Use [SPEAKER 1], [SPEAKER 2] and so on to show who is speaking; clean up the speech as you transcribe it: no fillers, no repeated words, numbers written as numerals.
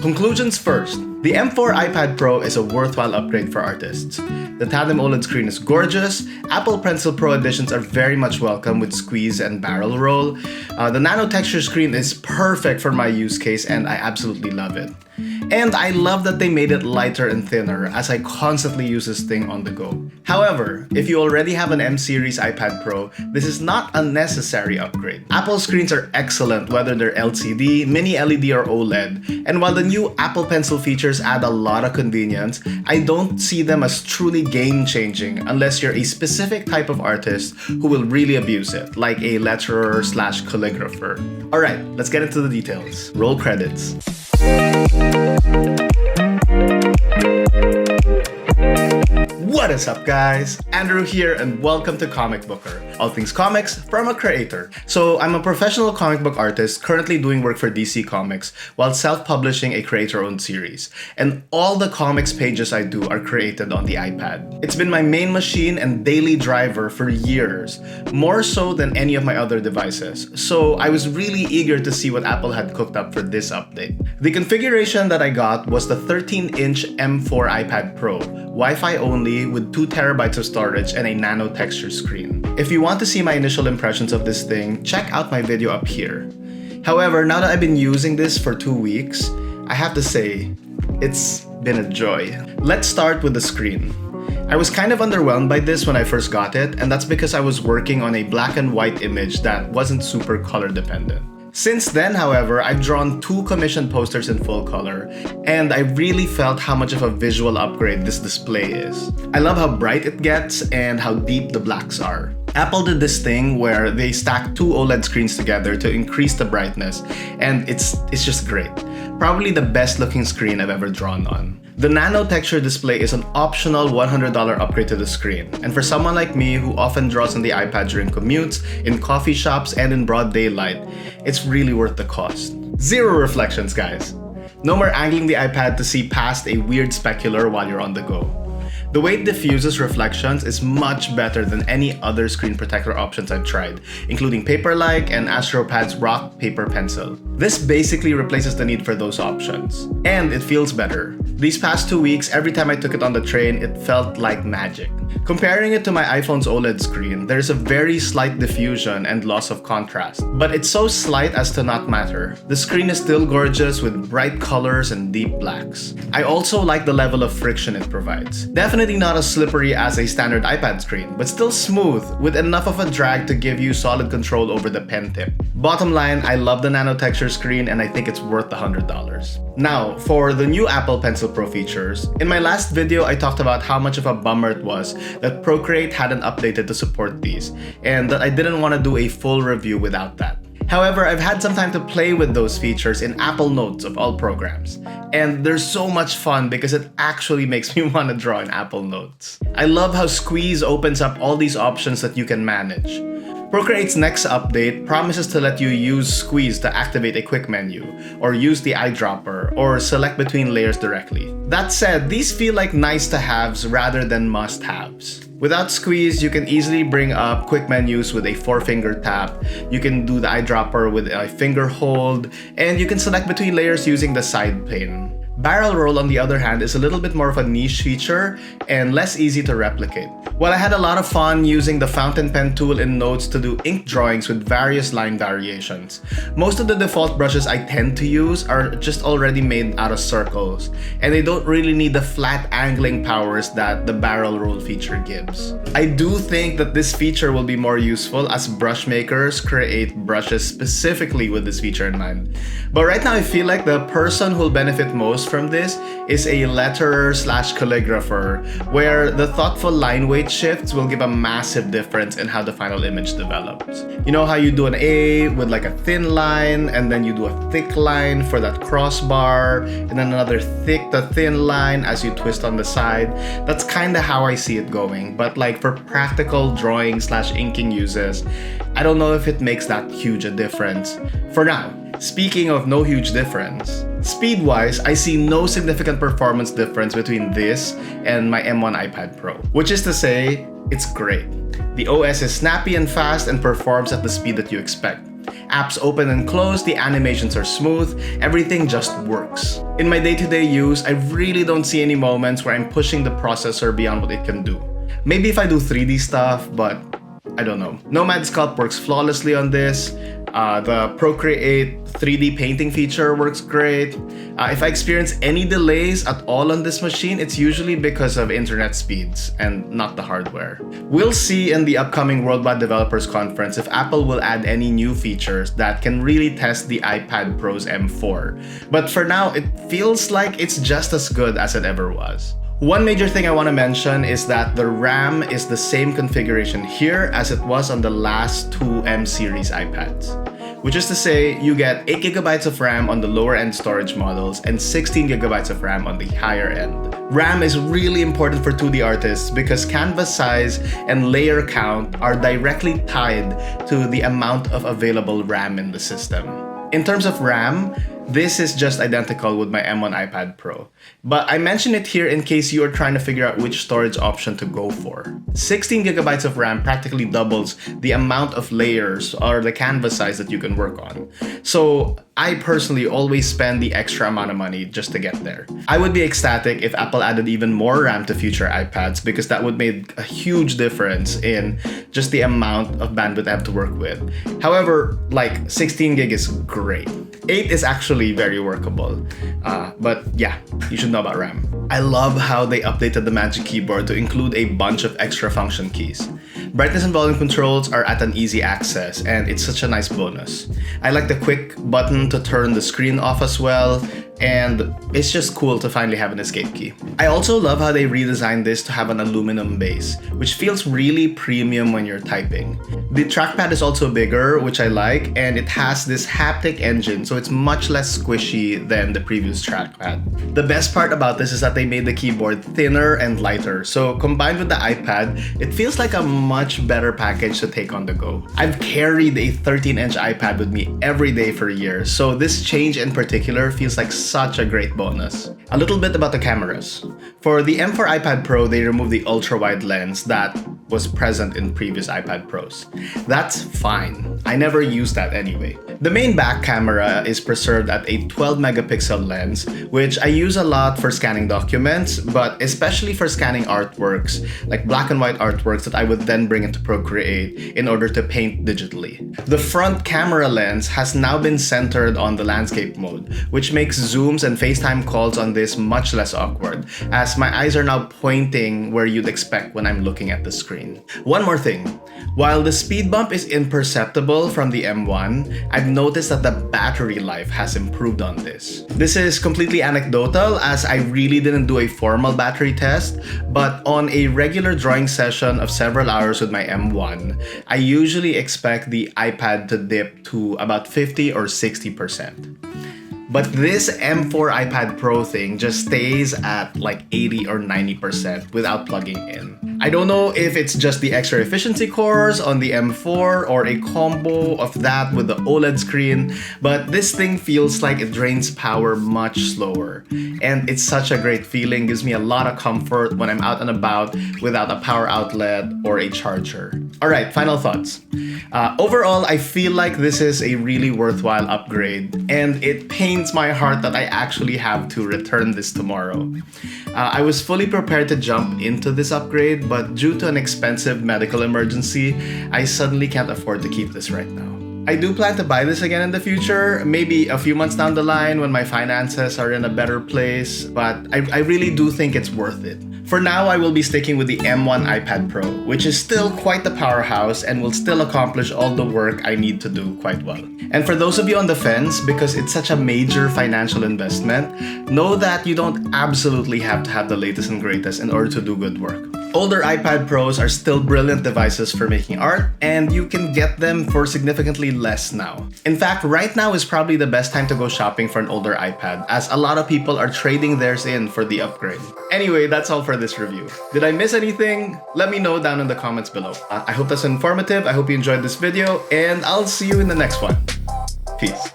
[SPEAKER 1] Conclusions first. The M4 iPad Pro is a worthwhile upgrade for artists. The Tandem OLED screen is gorgeous. Apple Pencil Pro editions are very much welcome with squeeze and barrel roll. The Nanotexture screen is perfect for my use case and I absolutely love it. And I love that they made it lighter and thinner as I constantly use this thing on the go. However, if you already have an M series iPad Pro, this is not a necessary upgrade. Apple screens are excellent whether they're LCD, mini LED or OLED, and while the new Apple Pencil features add a lot of convenience, I don't see them as truly game-changing unless you're a specific type of artist who will really abuse it, like a letterer/calligrapher. Alright, let's get into the details. Roll credits. What is up, guys? Andrew here and welcome to Comicbooker, all things comics from a creator. So I'm a professional comic book artist currently doing work for DC Comics while self-publishing a creator-owned series. And all the comics pages I do are created on the iPad. It's been my main machine and daily driver for years, more so than any of my other devices. So I was really eager to see what Apple had cooked up for this update. The configuration that I got was the 13-inch M4 iPad Pro, Wi-Fi only with 2 terabytes of storage and a Nanotexture screen. If you want to see my initial impressions of this thing, check out my video up here. However, now that I've been using this for 2 weeks, I have to say, it's been a joy. Let's start with the screen. I was kind of underwhelmed by this when I first got it, and that's because I was working on a black and white image that wasn't super color dependent. Since then, however, I've drawn 2 commissioned posters in full color, and I really felt how much of a visual upgrade this display is. I love how bright it gets and how deep the blacks are. Apple did this thing where they stacked 2 OLED screens together to increase the brightness, and it's just great. Probably the best looking screen I've ever drawn on. The Nanotexture display is an optional $100 upgrade to the screen, and for someone like me who often draws on the iPad during commutes, in coffee shops, and in broad daylight, it's really worth the cost. Zero reflections, guys. No more angling the iPad to see past a weird specular while you're on the go. The way it diffuses reflections is much better than any other screen protector options I've tried, including Paperlike and AstroPad's Rock Paper Pencil. This basically replaces the need for those options. And it feels better. These past 2 weeks, every time I took it on the train, it felt like magic. Comparing it to my iPhone's OLED screen, there's a very slight diffusion and loss of contrast. But it's so slight as to not matter. The screen is still gorgeous with bright colors and deep blacks. I also like the level of friction it provides. Definitely not as slippery as a standard iPad screen, but still smooth with enough of a drag to give you solid control over the pen tip. Bottom line, I love the Nanotexture screen and I think it's worth the $100. Now, for the new Apple Pencil Pro features, in my last video I talked about how much of a bummer it was that Procreate hadn't updated to support these, and that I didn't want to do a full review without that. However, I've had some time to play with those features in Apple Notes of all programs, and they're so much fun because it actually makes me want to draw in Apple Notes. I love how Squeeze opens up all these options that you can manage. Procreate's next update promises to let you use Squeeze to activate a quick menu, or use the eyedropper, or select between layers directly. That said, these feel like nice-to-haves rather than must-haves. Without Squeeze, you can easily bring up quick menus with a 4-finger tap, you can do the eyedropper with a finger hold, and you can select between layers using the side pane. Barrel roll, on the other hand, is a little bit more of a niche feature and less easy to replicate. While I had a lot of fun using the fountain pen tool in Notes to do ink drawings with various line variations, most of the default brushes I tend to use are just already made out of circles, and they don't really need the flat angling powers that the barrel roll feature gives. I do think that this feature will be more useful as brush makers create brushes specifically with this feature in mind. But right now I feel like the person who'll benefit most from this is a letterer/calligrapher, where the thoughtful line weight shifts will give a massive difference in how the final image develops. You know how you do an A with like a thin line, and then you do a thick line for that crossbar, and then another thick to thin line as you twist on the side? That's kinda how I see it going, but like for practical drawing/inking uses, I don't know if it makes that huge a difference. For now, speaking of no huge difference, speed-wise, I see no significant performance difference between this and my M1 iPad Pro, which is to say, it's great. The OS is snappy and fast and performs at the speed that you expect. Apps open and close, the animations are smooth, everything just works. In my day-to-day use, I really don't see any moments where I'm pushing the processor beyond what it can do. Maybe if I do 3D stuff, but I don't know. Nomad Sculpt works flawlessly on this. The Procreate 3D painting feature works great. If I experience any delays at all on this machine, it's usually because of internet speeds and not the hardware. We'll see in the upcoming Worldwide Developers Conference if Apple will add any new features that can really test the iPad Pro's M4. But for now, it feels like it's just as good as it ever was. One major thing I want to mention is that the RAM is the same configuration here as it was on the last two M series iPads. Which is to say, you get 8GB of RAM on the lower end storage models and 16GB of RAM on the higher end. RAM is really important for 2D artists because canvas size and layer count are directly tied to the amount of available RAM in the system. In terms of RAM, this is just identical with my M1 iPad Pro. But I mention it here in case you are trying to figure out which storage option to go for. 16GB of RAM practically doubles the amount of layers or the canvas size that you can work on. So I personally always spend the extra amount of money just to get there. I would be ecstatic if Apple added even more RAM to future iPads because that would make a huge difference in just the amount of bandwidth I have to work with. However, like 16 gig is great. 8 is actually very workable. But yeah, you should know about RAM. I love how they updated the Magic Keyboard to include a bunch of extra function keys. Brightness and volume controls are at an easy access, and it's such a nice bonus. I like the quick button to turn the screen off as well, and it's just cool to finally have an escape key. I also love how they redesigned this to have an aluminum base, which feels really premium when you're typing. The trackpad is also bigger, which I like, and it has this haptic engine, so it's much less squishy than the previous trackpad. The best part about this is that they made the keyboard thinner and lighter, so combined with the iPad, it feels like a much better package to take on the go. I've carried a 13-inch iPad with me every day for years, so this change in particular feels like such a great bonus. A little bit about the cameras. For the M4 iPad Pro, they removed the ultra-wide lens that was present in previous iPad Pros. That's fine. I never used that anyway. The main back camera is preserved at a 12-megapixel lens, which I use a lot for scanning documents, but especially for scanning artworks, like black and white artworks that I would then bring into Procreate in order to paint digitally. The front camera lens has now been centered on the landscape mode, which makes zooms and FaceTime calls on this much less awkward, as my eyes are now pointing where you'd expect when I'm looking at the screen. One more thing. While the speed bump is imperceptible from the M1, I've noticed that the battery life has improved on this. This is completely anecdotal as I really didn't do a formal battery test, but on a regular drawing session of several hours with my M1, I usually expect the iPad to dip to about 50 or 60%. But this M4 iPad Pro thing just stays at like 80 or 90% without plugging in. I don't know if it's just the extra efficiency cores on the M4 or a combo of that with the OLED screen, but this thing feels like it drains power much slower. And it's such a great feeling, gives me a lot of comfort when I'm out and about without a power outlet or a charger. Alright, final thoughts. Overall, I feel like this is a really worthwhile upgrade, and it pains my heart that I actually have to return this tomorrow. I was fully prepared to jump into this upgrade, but due to an expensive medical emergency, I suddenly can't afford to keep this right now. I do plan to buy this again in the future, maybe a few months down the line when my finances are in a better place, but I really do think it's worth it. For now, I will be sticking with the M1 iPad Pro, which is still quite the powerhouse and will still accomplish all the work I need to do quite well. And for those of you on the fence, because it's such a major financial investment, know that you don't absolutely have to have the latest and greatest in order to do good work. Older iPad Pros are still brilliant devices for making art, and you can get them for significantly less now. In fact, right now is probably the best time to go shopping for an older iPad, as a lot of people are trading theirs in for the upgrade. Anyway, that's all for this review. Did I miss anything? Let me know down in the comments below. I hope that's informative, I hope you enjoyed this video, and I'll see you in the next one. Peace.